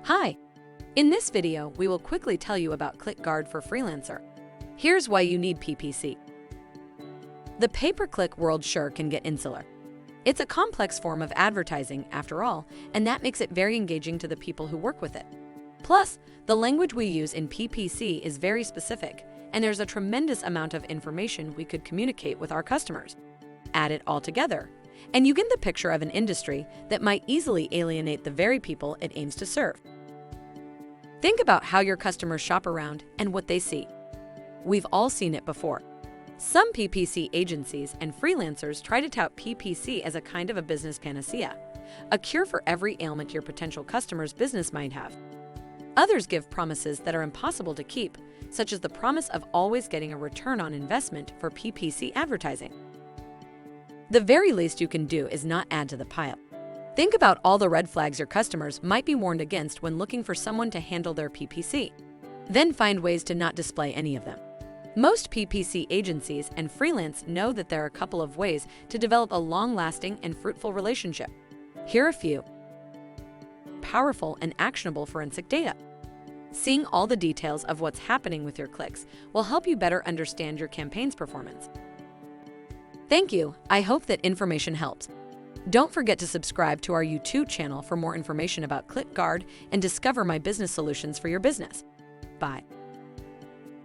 Hi! In this video, we will quickly tell you about ClickGuard for Freelancer. Here's why you need PPC. The pay-per-click world sure can get insular. It's a complex form of advertising, after all, and that makes it very engaging to the people who work with it. Plus, the language we use in PPC is very specific, and there's a tremendous amount of information we could communicate with our customers. Add it all together, and you get the picture of an industry that might easily alienate the very people it aims to serve. Think about how your customers shop around and what they see. We've all seen it before. Some PPC agencies and freelancers try to tout PPC as a kind of a business panacea, a cure for every ailment your potential customer's business might have. Others give promises that are impossible to keep, such as the promise of always getting a return on investment for PPC advertising. The very least you can do is not add to the pile. Think about all the red flags your customers might be warned against when looking for someone to handle their PPC. Then find ways to not display any of them. Most PPC agencies and freelance know that there are a couple of ways to develop a long-lasting and fruitful relationship. Here are a few. Powerful and actionable forensic data. Seeing all the details of what's happening with your clicks will help you better understand your campaign's performance. Thank you. I hope that information helps. Don't forget to subscribe to our YouTube channel for more information about ClickGuard and discover my business solutions for your business. Bye.